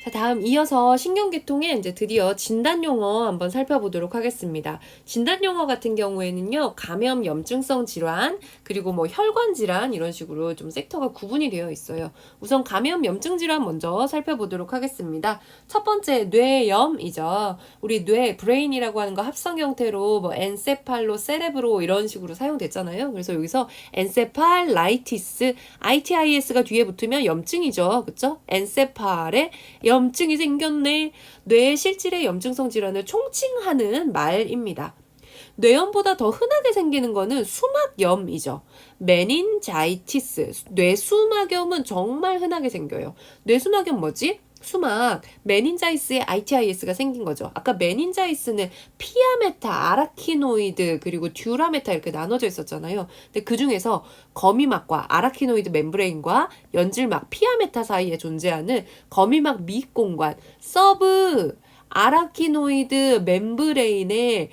자, 다음 이어서 신경계통의 이제 드디어 진단용어 한번 살펴보도록 하겠습니다. 진단용어 같은 경우에는요, 감염 염증성 질환, 그리고 뭐 혈관 질환 이런 식으로 좀 섹터가 구분이 되어 있어요. 우선 감염 염증 질환 먼저 살펴보도록 하겠습니다. 첫 번째 뇌염이죠. 우리 뇌, 브레인이라고 하는 거 합성 형태로 뭐 엔세팔로, 세레브로 이런 식으로 사용됐잖아요. 그래서 여기서 엔세팔라이티스, ITIS가 뒤에 붙으면 염증이죠. 그쵸? 엔세팔에 염증이 생겼네. 뇌 실질의 염증성 질환을 총칭하는 말입니다. 뇌염보다 더 흔하게 생기는 거는 수막염이죠. 메닌자이티스, 뇌수막염은 정말 흔하게 생겨요. 뇌수막염 뭐지? 수막, 메닌자이스에 ITIS가 생긴 거죠. 아까 메닌자이스는 피아메타, 아라키노이드, 그리고 듀라메타 이렇게 나눠져 있었잖아요. 근데 그 중에서 거미막과 아라키노이드 멤브레인과 연질막, 피아메타 사이에 존재하는 거미막 미공관, 서브, 아라키노이드 멤브레인에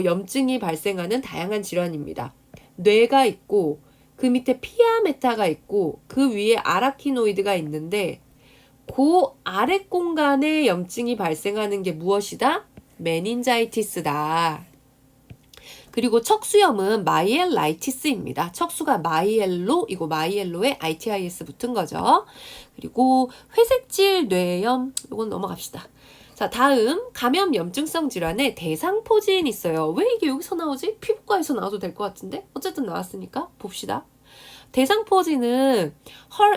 염증이 발생하는 다양한 질환입니다. 뇌가 있고 그 밑에 피아메타가 있고 그 위에 아라키노이드가 있는데 그 아랫 공간에 염증이 발생하는 게 무엇이다? 메닌자이티스다. 그리고 척수염은 마이엘라이티스입니다. 척수가 마이엘로이고 마이엘로에 ITIS 붙은 거죠. 그리고 회색질 뇌염, 이건 넘어갑시다. 자, 다음 감염 염증성 질환의 대상포진 있어요. 왜 이게 여기서 나오지? 피부과에서 나와도 될 것 같은데? 어쨌든 나왔으니까 봅시다. 대상포진은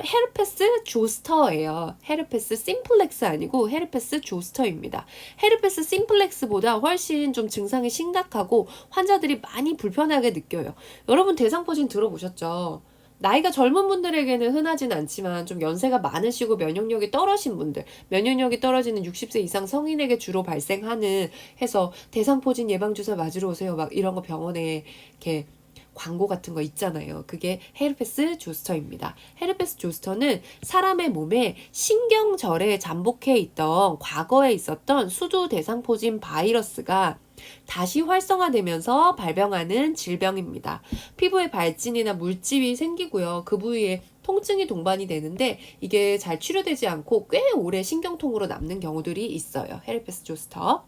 헤르페스 조스터예요. 헤르페스 심플렉스 아니고 헤르페스 조스터입니다. 헤르페스 심플렉스보다 훨씬 좀 증상이 심각하고 환자들이 많이 불편하게 느껴요. 여러분 대상포진 들어보셨죠? 나이가 젊은 분들에게는 흔하진 않지만 좀 연세가 많으시고 면역력이 떨어진 분들, 면역력이 떨어지는 60세 이상 성인에게 주로 발생하는 해서 대상포진 예방주사 맞으러 오세요. 막 이런 거 병원에 이렇게 광고 같은 거 있잖아요. 그게 헤르페스 조스터입니다. 헤르페스 조스터는 사람의 몸에 신경절에 잠복해 있던 과거에 있었던 수두 대상포진 바이러스가 다시 활성화되면서 발병하는 질병입니다. 피부에 발진이나 물집이 생기고요. 그 부위에 통증이 동반이 되는데 이게 잘 치료되지 않고 꽤 오래 신경통으로 남는 경우들이 있어요. 헤르페스 조스터.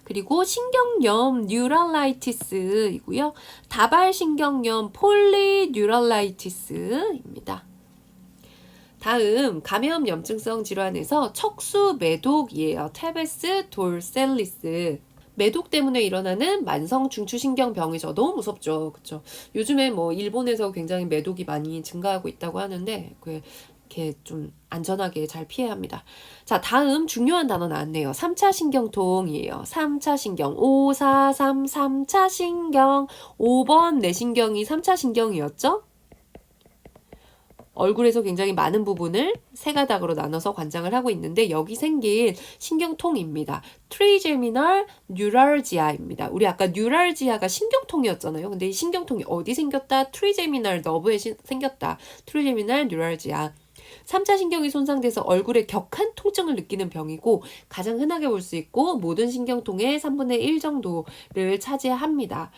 그리고 신경염 뉴랄라이티스이고요. 다발신경염 폴리뉴랄라이티스입니다. 다음 감염 염증성 질환에서 척수 매독이에요. 테베스 돌셀리스. 매독 때문에 일어나는 만성 중추신경병이죠. 너무 무섭죠. 그쵸? 요즘에 뭐 일본에서 굉장히 매독이 많이 증가하고 있다고 하는데 이렇게 좀 안전하게 잘 피해야 합니다. 자, 다음 중요한 단어 나왔네요. 3차 신경통이에요. 3차 신경. 5, 4, 3, 3차 신경. 5번 내신경이 3차 신경이었죠? 얼굴에서 굉장히 많은 부분을 세 가닥으로 나눠서 관장을 하고 있는데 여기 생긴 신경통입니다. 트리제미널 뉴랄지아입니다. 우리 아까 뉴랄지아가 신경통이었잖아요. 근데 이 신경통이 어디 생겼다? 트리제미널 너브에 생겼다. 트리제미널 뉴랄지아. 3차 신경이 손상돼서 얼굴에 격한 통증을 느끼는 병이고 가장 흔하게 볼 수 있고 모든 신경통의 3분의 1 정도를 차지합니다.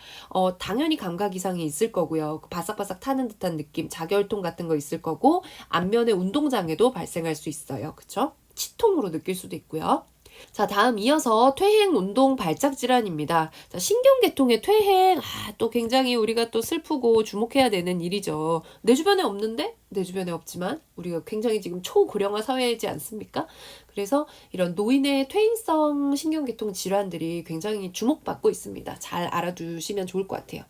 당연히 감각 이상이 있을 거고요. 바삭바삭 타는 듯한 느낌, 자결통 같은 거 있을 거고 안면의 운동장애도 발생할 수 있어요. 그쵸? 치통으로 느낄 수도 있고요. 자, 다음 이어서 퇴행 운동 발작 질환입니다. 자, 신경계통의 퇴행, 또 굉장히 우리가 또 슬프고 주목해야 되는 일이죠. 내 주변에 없는데? 내 주변에 없지만 우리가 굉장히 지금 초고령화 사회이지 않습니까? 그래서 이런 노인의 퇴행성 신경계통 질환들이 굉장히 주목받고 있습니다. 잘 알아두시면 좋을 것 같아요.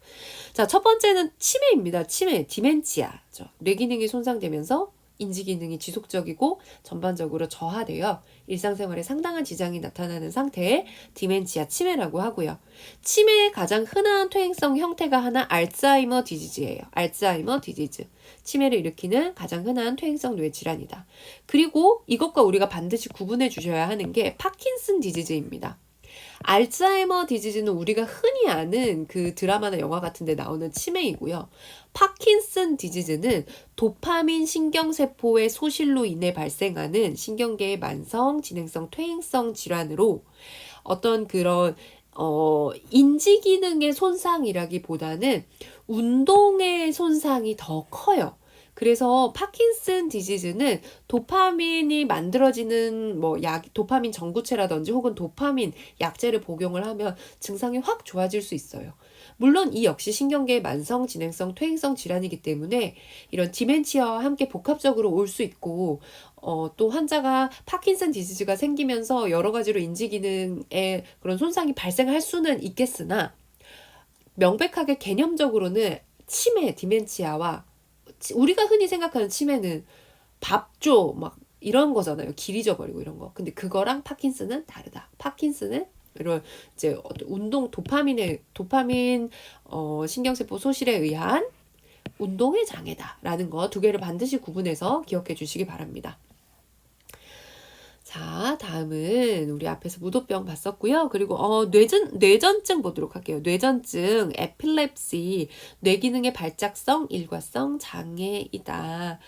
자, 첫 번째는 치매입니다. 치매, 디멘치아죠. 뇌기능이 손상되면서 인지기능이 지속적이고 전반적으로 저하되어 일상생활에 상당한 지장이 나타나는 상태에 디멘치아 치매라고 하고요. 치매의 가장 흔한 퇴행성 형태가 하나 알츠하이머 디지즈예요. 알츠하이머 디지즈. 치매를 일으키는 가장 흔한 퇴행성 뇌 질환이다. 그리고 이것과 우리가 반드시 구분해 주셔야 하는 게 파킨슨 디지즈입니다. 알츠하이머 디지즈는 우리가 흔히 아는 그 드라마나 영화 같은 데 나오는 치매이고요. 파킨슨 디지즈는 도파민 신경세포의 소실로 인해 발생하는 신경계의 만성 진행성 퇴행성 질환으로 어떤 그런 인지 기능의 손상이라기보다는 운동의 손상이 더 커요. 그래서 파킨슨 디지즈는 도파민이 만들어지는 뭐 도파민 전구체라든지 혹은 도파민 약제를 복용을 하면 증상이 확 좋아질 수 있어요. 물론 이 역시 신경계의 만성, 진행성, 퇴행성 질환이기 때문에 이런 디멘치아와 함께 복합적으로 올 수 있고 또 환자가 파킨슨 디지즈가 생기면서 여러 가지로 인지 기능에 그런 손상이 발생할 수는 있겠으나 명백하게 개념적으로는 치매, 디멘치아와 우리가 흔히 생각하는 치매는 밥줘 막 이런 거잖아요. 길 잊어버리고 이런 거. 근데 그거랑 파킨슨은 다르다. 파킨슨은 이런 이제 도파민 신경세포 소실에 의한 운동의 장애다라는 거 두 개를 반드시 구분해서 기억해 주시기 바랍니다. 자, 다음은 우리 앞에서 무도병 봤었고요. 그리고 뇌전증 보도록 할게요. 뇌전증, 에필랩시, 뇌기능의 발작성, 일과성 장애이다.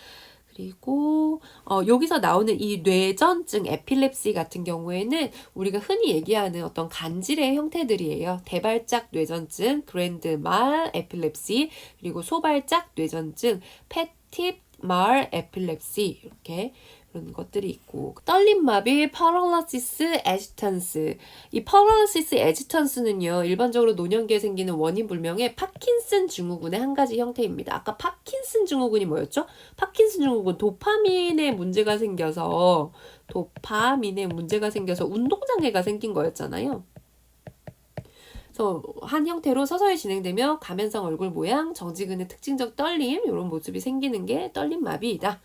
그리고 여기서 나오는 이 뇌전증, 에필랩시 같은 경우에는 우리가 흔히 얘기하는 어떤 간질의 형태들이에요. 대발작 뇌전증, 그랜드말 에필랩시, 그리고 소발작 뇌전증, 패팁 말 에필랩시 이렇게 그런 것들이 있고 떨림마비 paralysis agitan스 이 paralysis agitan스는요 일반적으로 노년기에 생기는 원인 불명의 파킨슨 증후군의 한 가지 형태입니다. 아까 파킨슨 증후군이 뭐였죠? 파킨슨 증후군 도파민에 문제가 생겨서 운동장애가 생긴 거였잖아요. 그래서 한 형태로 서서히 진행되며 가면성 얼굴 모양, 정지근의 특징적 떨림 이런 모습이 생기는 게 떨림마비이다.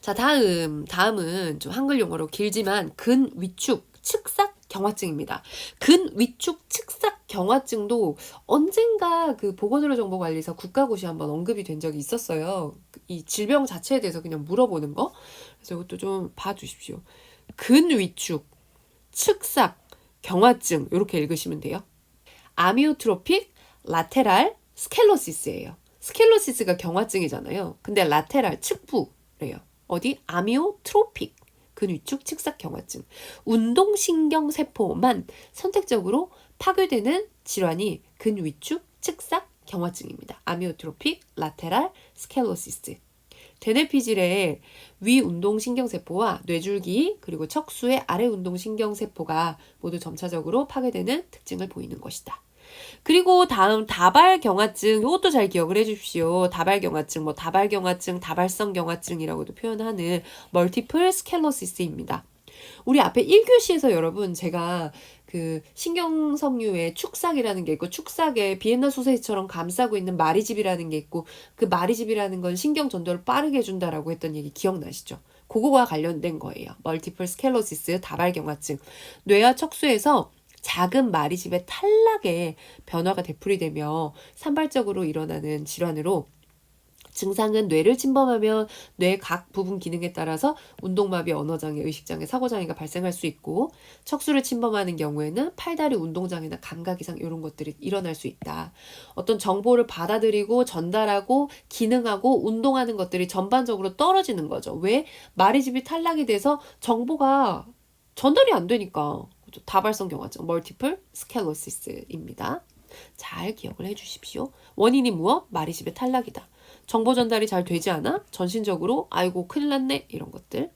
자, 다음은 좀 한글 용어로 길지만 근위축 측삭 경화증입니다. 근위축 측삭 경화증도 언젠가 그 보건의료정보관리사 국가고시 한번 언급이 된 적이 있었어요. 이 질병 자체에 대해서 그냥 물어보는 거. 그래서 이것도 좀 봐주십시오. 근위축 측삭 경화증 이렇게 읽으시면 돼요. 아미오트로픽 라테랄 스켈로시스예요. 스켈로시스가 경화증이잖아요. 근데 라테랄 측부래요. 어디? 아미오트로픽 근위축 측삭 경화증. 운동신경세포만 선택적으로 파괴되는 질환이 근위축 측삭 경화증입니다. 아미오트로픽 라테랄 스켈로시스. 대뇌피질의 위운동신경세포와 뇌줄기 그리고 척수의 아래운동신경세포가 모두 점차적으로 파괴되는 특징을 보이는 것이다. 그리고 다음 다발경화증 이것도 잘 기억을 해주십시오. 다발경화증 다발경화증 다발성경화증이라고도 표현하는 멀티플 스켈로시스입니다. 우리 앞에 1교시에서 여러분 제가 그 신경섬유의 축삭이라는 게 있고 축삭에 비엔나 소세지처럼 감싸고 있는 마리집이라는 게 있고 그 마리집이라는 건 신경 전도를 빠르게 해준다라고 했던 얘기 기억나시죠? 그거와 관련된 거예요. 멀티플 스켈로시스 다발경화증. 뇌와 척수에서 작은 마리집의 탈락에 변화가 되풀이되며 산발적으로 일어나는 질환으로 증상은 뇌를 침범하면 뇌 각 부분 기능에 따라서 운동마비, 언어장애, 의식장애, 사고장애가 발생할 수 있고 척수를 침범하는 경우에는 팔다리 운동장애나 감각이상 이런 것들이 일어날 수 있다. 어떤 정보를 받아들이고 전달하고 기능하고 운동하는 것들이 전반적으로 떨어지는 거죠. 왜? 마리집이 탈락이 돼서 정보가 전달이 안 되니까. 다발성 경화증, 멀티플 스켈로시스입니다. 잘 기억을 해주십시오. 원인이 무엇? 마리집의 탈락이다. 정보 전달이 잘 되지 않아? 전신적으로 아이고 큰일 났네 이런 것들.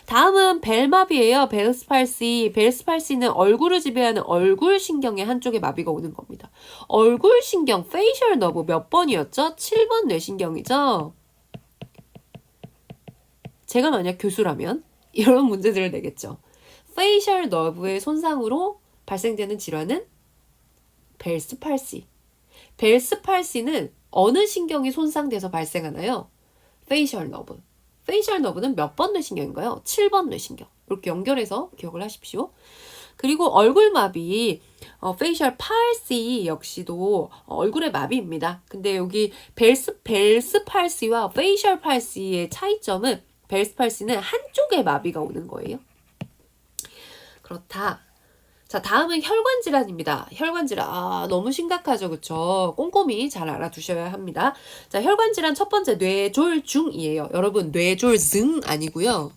다음은 벨마비예요. 벨스팔시. 벨스팔시는 얼굴을 지배하는 얼굴 신경의 한쪽에 마비가 오는 겁니다. 얼굴 신경, 페이셜 너브 몇 번이었죠? 7번 뇌신경이죠. 제가 만약 교수라면 이런 문제들을 내겠죠. 페이셜 너브의 손상으로 발생되는 질환은 벨스팔시. 벨스팔시는 어느 신경이 손상돼서 발생하나요? 페이셜 너브. 페이셜 너브는 몇 번 뇌신경인가요? 7번 뇌신경. 이렇게 연결해서 기억을 하십시오. 그리고 얼굴마비, 페이셜 팔시 역시도 얼굴의 마비입니다. 근데 여기 벨스 팔시와 페이셜 팔시의 차이점은 벨스 팔시는 한쪽에 마비가 오는 거예요. 그렇다. 자, 다음은 혈관 질환입니다. 혈관 질환. 너무 심각하죠. 그쵸? 꼼꼼히 잘 알아두셔야 합니다. 자, 혈관 질환 첫 번째 뇌졸중이에요. 여러분, 뇌졸증 아니고요.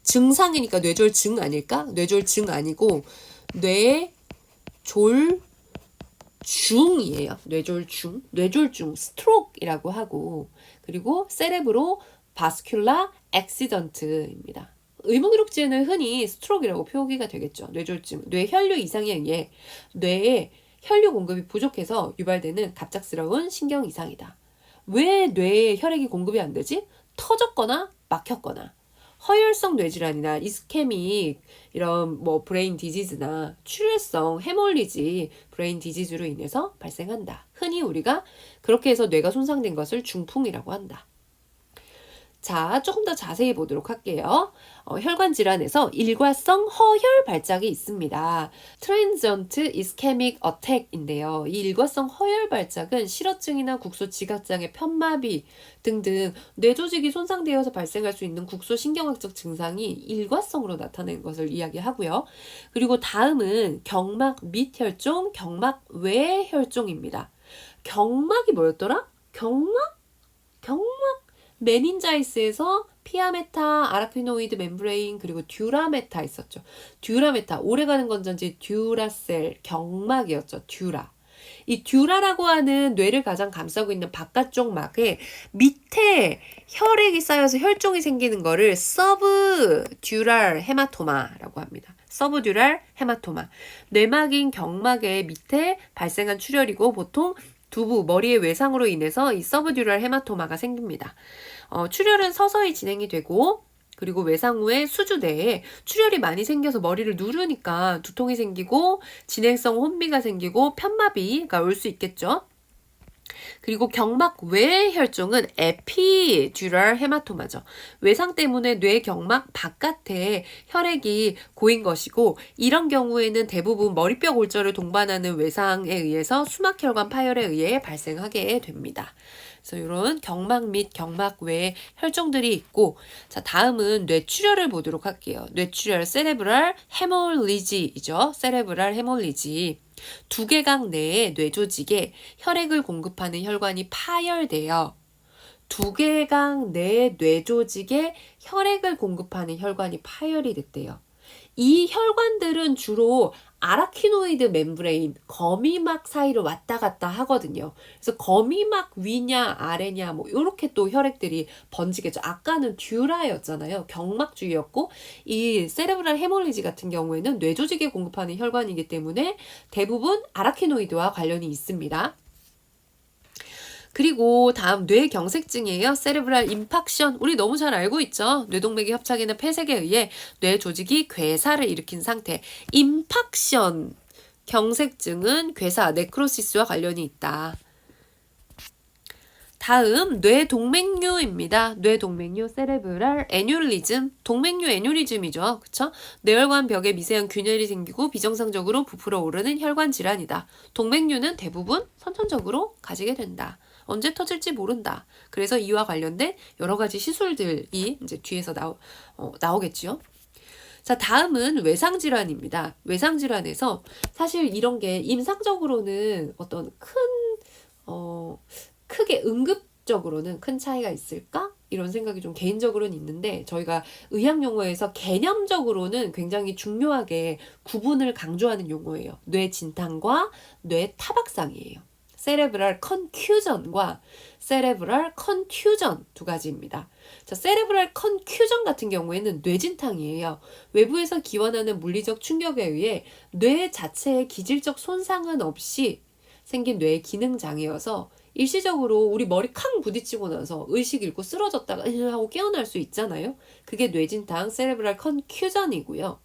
증상이니까 뇌졸증 아닐까? 뇌졸증 아니고 뇌졸중. 중이에요. 뇌졸중, 뇌졸중, 스트로크이라고 하고, 그리고 세레브로 바스큘라 액시던트입니다. 의무기록지에는 흔히 스트로크이라고 표기가 되겠죠. 뇌졸중, 뇌혈류 이상에 의해 뇌에 혈류 공급이 부족해서 유발되는 갑작스러운 신경 이상이다. 왜 뇌에 혈액이 공급이 안 되지? 터졌거나 막혔거나. 허혈성 뇌질환이나 이스케믹 이런 뭐 브레인 디지즈나 출혈성 헤몰리지 브레인 디지즈로 인해서 발생한다. 흔히 우리가 그렇게 해서 뇌가 손상된 것을 중풍이라고 한다. 자, 조금 더 자세히 보도록 할게요. 혈관 질환에서 일과성 허혈 발작이 있습니다. Transient Ischemic Attack인데요. 이 일과성 허혈 발작은 실어증이나 국소 지각장애, 편마비 등등 뇌조직이 손상되어서 발생할 수 있는 국소 신경학적 증상이 일과성으로 나타내는 것을 이야기하고요. 그리고 다음은 경막 밑 혈종, 경막 외 혈종입니다. 경막이 뭐였더라? 경막? 메닌자이스에서 피아메타, 아라키노이드 멤브레인, 그리고 듀라메타 있었죠. 듀라메타, 오래가는 건전지 듀라셀, 경막이었죠. 듀라. 이 듀라라고 하는 뇌를 가장 감싸고 있는 바깥쪽 막에 밑에 혈액이 쌓여서 혈종이 생기는 거를 서브듀랄 헤마토마라고 합니다. 서브듀랄 헤마토마. 뇌막인 경막의 밑에 발생한 출혈이고 보통 두부, 머리의 외상으로 인해서 이 서브듀랄 헤마토마가 생깁니다. 출혈은 서서히 진행이 되고 그리고 외상 후에 수주 내에 출혈이 많이 생겨서 머리를 누르니까 두통이 생기고 진행성 혼미가 생기고 편마비가 올 수 있겠죠. 그리고 경막 외 혈종은 에피듀랄 헤마토마죠. 외상 때문에 뇌 경막 바깥에 혈액이 고인 것이고 이런 경우에는 대부분 머리뼈 골절을 동반하는 외상에 의해서 수막혈관 파열에 의해 발생하게 됩니다. 그래서 이런 경막 및 경막 외에 혈종들이 있고 자 다음은 뇌출혈을 보도록 할게요. 뇌출혈 세레브랄 헤몰리지이죠. 세레브랄 헤몰리지. 두개강 내에 뇌조직에 혈액을 공급하는 혈관이 파열되어 두개강 내 뇌조직에 혈액을 공급하는 혈관이 파열이 됐대요. 이 혈관들은 주로 아라키노이드 멤브레인, 거미막 사이로 왔다 갔다 하거든요. 그래서 거미막 위냐 아래냐 뭐 이렇게 또 혈액들이 번지겠죠. 아까는 듀라였잖아요. 경막주였고 이 세레브랄 헤몰리지 같은 경우에는 뇌조직에 공급하는 혈관이기 때문에 대부분 아라키노이드와 관련이 있습니다. 그리고 다음 뇌경색증이에요. 세레브랄 임팍션. 우리 너무 잘 알고 있죠. 뇌동맥의 협착이나 폐색에 의해 뇌 조직이 괴사를 일으킨 상태. 임팍션 경색증은 괴사, 네크로시스와 관련이 있다. 다음 뇌동맥류입니다. 뇌동맥류 세레브랄 애뉴리즘. 동맥류 애뉴리즘이죠. 그쵸? 뇌혈관 벽에 미세한 균열이 생기고 비정상적으로 부풀어 오르는 혈관 질환이다. 동맥류는 대부분 선천적으로 가지게 된다. 언제 터질지 모른다. 그래서 이와 관련된 여러 가지 시술들이 이제 뒤에서 나오겠죠. 자, 다음은 외상질환입니다. 외상질환에서 사실 이런 게 임상적으로는 어떤 크게 응급적으로는 큰 차이가 있을까? 이런 생각이 좀 개인적으로는 있는데 저희가 의학 용어에서 개념적으로는 굉장히 중요하게 구분을 강조하는 용어예요. 뇌 진탕과 뇌 타박상이에요. 세레브랄 컨큐전과 세레브랄 컨튜전 두 가지입니다. 자, 세레브랄 컨큐전 같은 경우에는 뇌진탕이에요. 외부에서 기원하는 물리적 충격에 의해 뇌 자체의 기질적 손상은 없이 생긴 뇌의 기능 장애여서 일시적으로 우리 머리 캉 부딪히고 나서 의식 잃고 쓰러졌다가 하고 깨어날 수 있잖아요. 그게 뇌진탕 세레브랄 컨큐전이고요.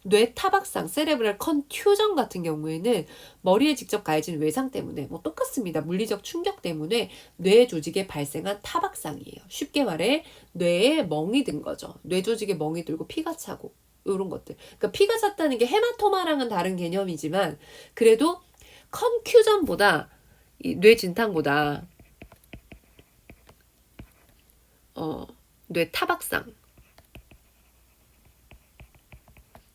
뇌 타박상, 세레브랄 컨튜전 같은 경우에는 머리에 직접 가해진 외상 때문에 뭐 똑같습니다. 물리적 충격 때문에 뇌 조직에 발생한 타박상이에요. 쉽게 말해 뇌에 멍이 든 거죠. 뇌 조직에 멍이 들고 피가 차고 이런 것들. 그러니까 피가 찼다는 게 헤마토마랑은 다른 개념이지만 그래도 컨큐전보다 이 뇌 진탕보다 뇌 타박상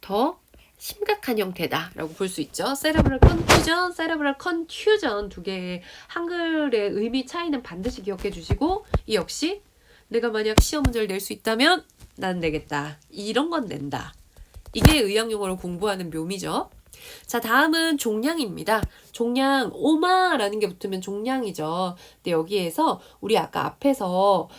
더 심각한 형태다라고 볼 수 있죠. 세레브랄 컨퓨전, 세레브랄 컨튜전 두 개의 한글의 의미 차이는 반드시 기억해 주시고 이 역시 내가 만약 시험 문제를 낼 수 있다면 난 내겠다. 이런 건 낸다. 이게 의학 용어로 공부하는 묘미죠. 자, 다음은 종양입니다. 종양, 오마라는 게 붙으면 종양이죠. 근데 여기에서 우리 아까 앞에서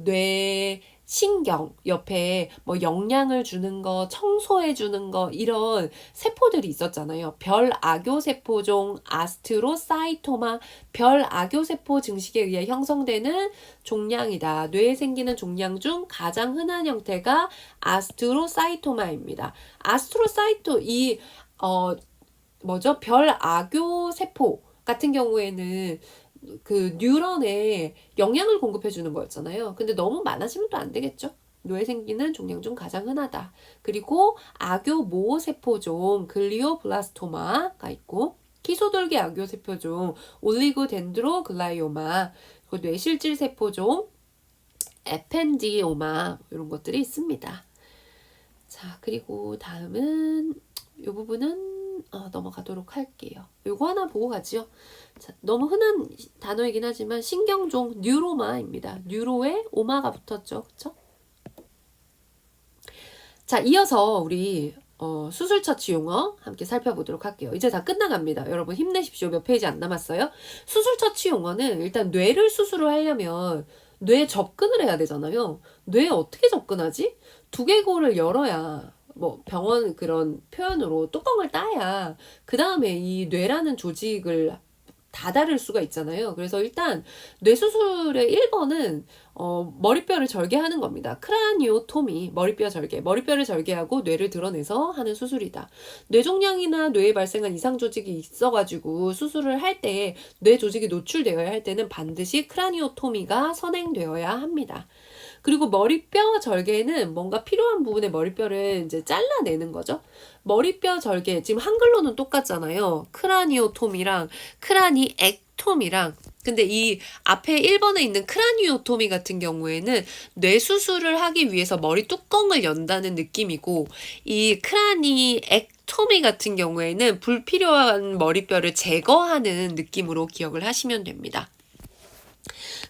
뇌, 신경 옆에 뭐 영양을 주는 거, 청소해 주는 거 이런 세포들이 있었잖아요. 별악교세포종 아스트로사이토마, 별악교세포 증식에 의해 형성되는 종양이다. 뇌에 생기는 종양 중 가장 흔한 형태가 아스트로사이토마입니다. 아스트로사이토 별악교세포 같은 경우에는 그 뉴런에 영양을 공급해 주는 거였잖아요. 근데 너무 많아지면 또 안 되겠죠. 뇌에 생기는 종양 중 가장 흔하다. 그리고 악교모세포종 글리오블라스토마가 있고 키소돌기 악교세포종 올리고덴드로글라이오마, 그리고 뇌실질세포종 에펜디오마 이런 것들이 있습니다. 자, 그리고 다음은 이 부분은 넘어가도록 할게요. 요거 하나 보고 가죠. 자, 너무 흔한 단어이긴 하지만 신경종 뉴로마입니다. 뉴로에 오마가 붙었죠. 그쵸? 자, 이어서 우리 수술 처치 용어 함께 살펴보도록 할게요. 이제 다 끝나갑니다. 여러분 힘내십시오. 몇 페이지 안 남았어요? 수술 처치 용어는 일단 뇌를 수술을 하려면 뇌에 접근을 해야 되잖아요. 뇌에 어떻게 접근하지? 두개골을 열어야 뭐 병원 그런 표현으로 뚜껑을 따야 그 다음에 이 뇌라는 조직을 다다를 수가 있잖아요. 그래서 일단 뇌수술의 1번은 머리뼈를 절개하는 겁니다. 크라니오토미, 머리뼈 절개. 머리뼈를 절개하고 뇌를 드러내서 하는 수술이다. 뇌종양이나 뇌에 발생한 이상 조직이 있어가지고 수술을 할 때 뇌 조직이 노출되어야 할 때는 반드시 크라니오토미가 선행되어야 합니다. 그리고 머리뼈 절개는 뭔가 필요한 부분의 머리뼈를 이제 잘라내는 거죠. 머리뼈 절개, 지금 한글로는 똑같잖아요. 크라니오톰이랑 크라니액톰이랑. 근데 이 앞에 1번에 있는 크라니오토미 같은 경우에는 뇌수술을 하기 위해서 머리 뚜껑을 연다는 느낌이고, 이 크라니액토미 같은 경우에는 불필요한 머리뼈를 제거하는 느낌으로 기억을 하시면 됩니다.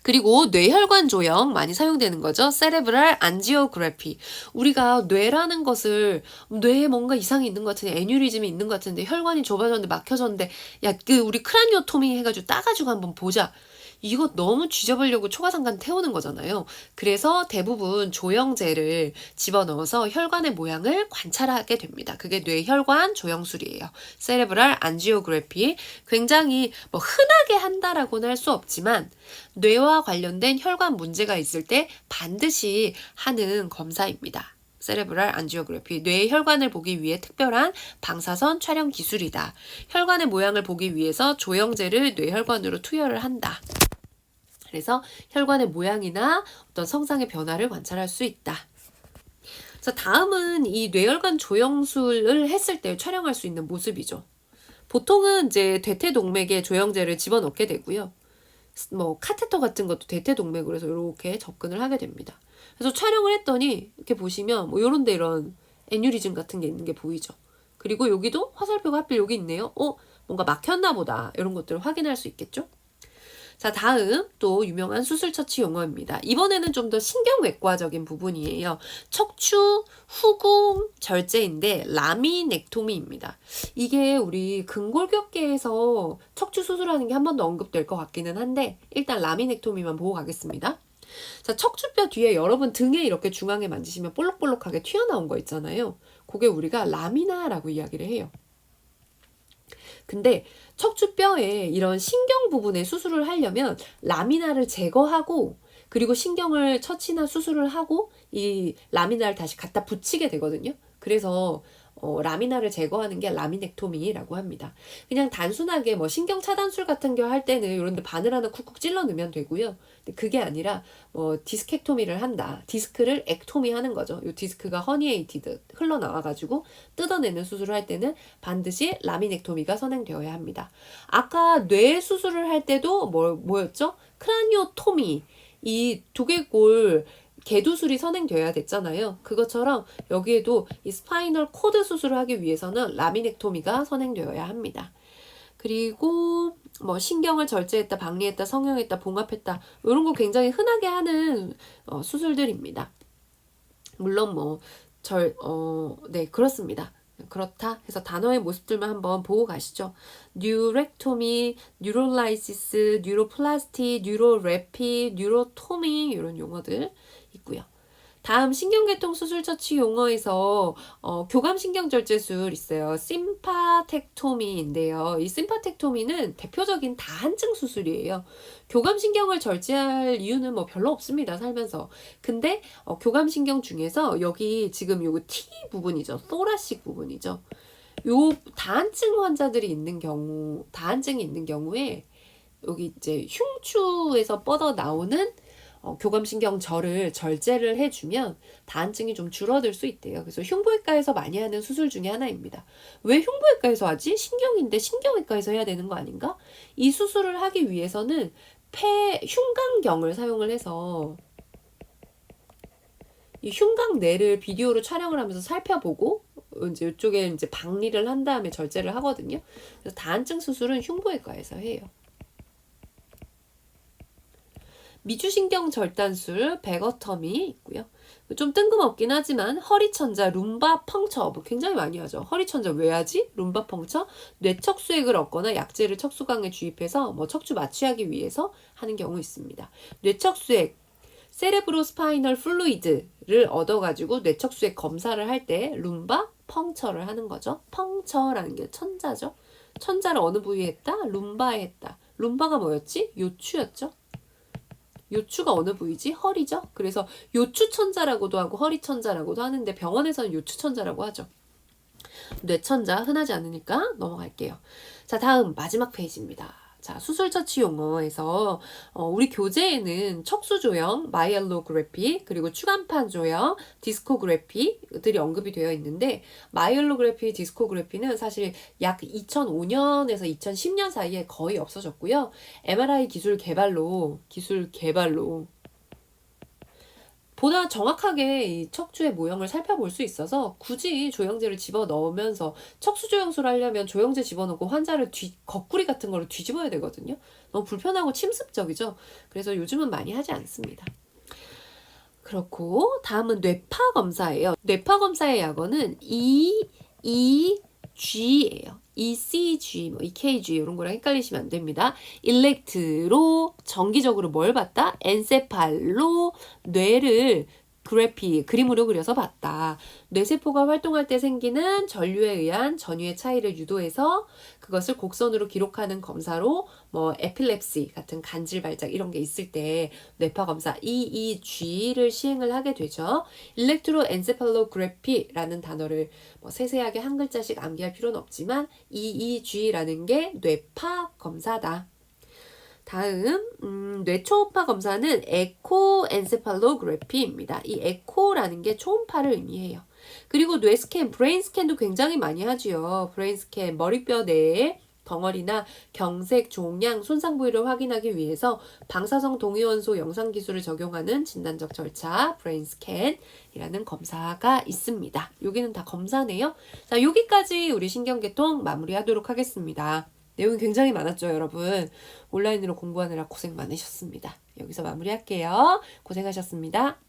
그리고 뇌혈관 조형 많이 사용되는 거죠. 세레브랄 안지오그래피. 우리가 뇌라는 것을 뇌에 뭔가 이상이 있는 것 같은데, 애뉴리즘이 있는 것 같은데, 혈관이 좁아졌는데 막혀졌는데, 야, 우리 크라니오토미 해가지고 따가지고 한번 보자. 이거 너무 쥐잡으려고 초가상간 태우는 거잖아요. 그래서 대부분 조영제를 집어넣어서 혈관의 모양을 관찰하게 됩니다. 그게 뇌혈관 조영술이에요. 세레브랄 안지오그래피. 굉장히 뭐 흔하게 한다라고는 할 수 없지만 뇌와 관련된 혈관 문제가 있을 때 반드시 하는 검사입니다. 세레브랄 안지오그래피, 뇌의 혈관을 보기 위해 특별한 방사선 촬영 기술이다. 혈관의 모양을 보기 위해서 조영제를 뇌혈관으로 투여를 한다. 그래서 혈관의 모양이나 어떤 성상의 변화를 관찰할 수 있다. 자, 다음은 이 뇌혈관 조영술을 했을 때 촬영할 수 있는 모습이죠. 보통은 이제 대퇴동맥에 조영제를 집어넣게 되고요. 뭐 카테터 같은 것도 대퇴동맥으로 해서 이렇게 접근을 하게 됩니다. 그래서 촬영을 했더니 이렇게 보시면 뭐 요런데 이런 애뉴리즘 같은 게 있는 게 보이죠. 그리고 여기도 화살표가 하필 여기 있네요. 뭔가 막혔나 보다. 이런 것들을 확인할 수 있겠죠. 자, 다음 또 유명한 수술 처치 용어입니다. 이번에는 좀 더 신경외과적인 부분이에요. 척추 후궁 절제인데 라미넥토미입니다. 이게 우리 근골격계에서 척추 수술하는 게 한 번 더 언급될 것 같기는 한데 일단 라미넥토미만 보고 가겠습니다. 자, 척추뼈 뒤에 여러분 등에 이렇게 중앙에 만지시면 볼록볼록하게 튀어나온 거 있잖아요. 그게 우리가 라미나라고 이야기를 해요. 근데 척추뼈에 이런 신경 부분에 수술을 하려면 라미나를 제거하고 그리고 신경을 처치나 수술을 하고 이 라미나를 다시 갖다 붙이게 되거든요. 그래서 라미나를 제거하는 게 라미넥토미라고 합니다. 그냥 단순하게 뭐 신경 차단술 같은 거 할 때는 이런 데 바늘 하나 쿡쿡 찔러 넣으면 되고요. 근데 그게 아니라 디스펙토미를 한다. 디스크를 액토미 하는 거죠. 이 디스크가 허니에이티드 흘러나와가지고 뜯어내는 수술을 할 때는 반드시 라미넥토미가 선행되어야 합니다. 아까 뇌 수술을 할 때도 뭐였죠? 크라니오토미. 이 두개골 개두술이 선행되어야 됐잖아요. 그것처럼 여기에도 이 스파이널 코드 수술을 하기 위해서는 라미넥토미가 선행되어야 합니다. 그리고 뭐 신경을 절제했다, 박리했다, 성형했다, 봉합했다 이런 거 굉장히 흔하게 하는 수술들입니다. 물론 네, 그렇습니다. 그렇다 해서 단어의 모습들만 한번 보고 가시죠. 뉴렉토미, 뉴롤라이시스, 뉴로플라스티, 뉴로래피, 뉴로토미 이런 용어들 있고요. 다음 신경계통 수술 처치 용어에서 교감신경절제술 있어요. 심파텍토미인데요. 이 심파텍토미는 대표적인 다한증 수술이에요. 교감신경을 절제할 이유는 뭐 별로 없습니다. 살면서. 근데 교감신경 중에서 여기 지금 요거 T 부분이죠. 소라식 부분이죠. 요 다한증 환자들이 있는 경우, 다한증이 있는 경우에 여기 이제 흉추에서 뻗어 나오는 교감신경절을 절제를 해주면 다한증이 좀 줄어들 수 있대요. 그래서 흉부외과에서 많이 하는 수술 중에 하나입니다. 왜 흉부외과에서 하지? 신경인데 신경외과에서 해야 되는 거 아닌가? 이 수술을 하기 위해서는 흉곽경을 사용을 해서 이 흉곽내를 비디오로 촬영을 하면서 살펴보고 이제 이쪽에 이제 박리를 한 다음에 절제를 하거든요. 그래서 다한증 수술은 흉부외과에서 해요. 미주신경 절단술, 베거터미 있고요. 좀 뜬금없긴 하지만 허리천자, 룸바 펑처 뭐 굉장히 많이 하죠. 허리천자 왜 하지? 룸바 펑처, 뇌척수액을 얻거나 약제를 척수강에 주입해서 뭐 척추 마취하기 위해서 하는 경우 있습니다. 뇌척수액, 세레브로스파이널 플루이드를 얻어가지고 뇌척수액 검사를 할 때 룸바 펑처를 하는 거죠. 펑처라는 게 천자죠. 천자를 어느 부위에 했다? 룸바에 했다. 룸바가 뭐였지? 요추였죠. 요추가 어느 부위지? 허리죠? 그래서 요추천자라고도 하고 허리천자라고도 하는데 병원에서는 요추천자라고 하죠. 뇌천자 흔하지 않으니까 넘어갈게요. 자, 다음 마지막 페이지입니다. 자, 수술처치 용어에서 우리 교재에는 척수조형, 마이엘로그래피, 그리고 추간판 조형, 디스코그래피들이 언급이 되어 있는데 마이엘로그래피, 디스코그래피는 사실 약 2005년에서 2010년 사이에 거의 없어졌고요. MRI 기술 개발로 보다 정확하게 이 척추의 모형을 살펴볼 수 있어서 굳이 조영제를 집어넣으면서 척수조영술을 하려면 조영제 집어넣고 환자를 거꾸리 같은 걸로 뒤집어야 되거든요. 너무 불편하고 침습적이죠. 그래서 요즘은 많이 하지 않습니다. 그렇고 다음은 뇌파 검사예요. 뇌파 검사의 약어는 EEG예요. ECG, EKG 이런 거랑 헷갈리시면 안 됩니다. 일렉트로 정기적으로 뭘 봤다? 엔세팔로 뇌를 그림으로 그려서 봤다. 뇌세포가 활동할 때 생기는 전류에 의한 전위의 차이를 유도해서 그것을 곡선으로 기록하는 검사로 뭐 에필랩시 같은 간질 발작 이런 게 있을 때 뇌파 검사 EEG를 시행을 하게 되죠. 일렉트로엔세팔로그래피라는 단어를 뭐 세세하게 한 글자씩 암기할 필요는 없지만 EEG라는 게 뇌파 검사다. 다음 뇌초음파 검사는 에코엔세팔로그래피입니다. 이 에코라는 게 초음파를 의미해요. 그리고 뇌스캔, 브레인 스캔도 굉장히 많이 하지요. 브레인 스캔, 머리뼈 내에 덩어리나 경색, 종양, 손상 부위를 확인하기 위해서 방사성 동위원소 영상 기술을 적용하는 진단적 절차, 브레인 스캔이라는 검사가 있습니다. 여기는 다 검사네요. 자, 여기까지 우리 신경계통 마무리하도록 하겠습니다. 내용이 굉장히 많았죠, 여러분. 온라인으로 공부하느라 고생 많으셨습니다. 여기서 마무리할게요. 고생하셨습니다.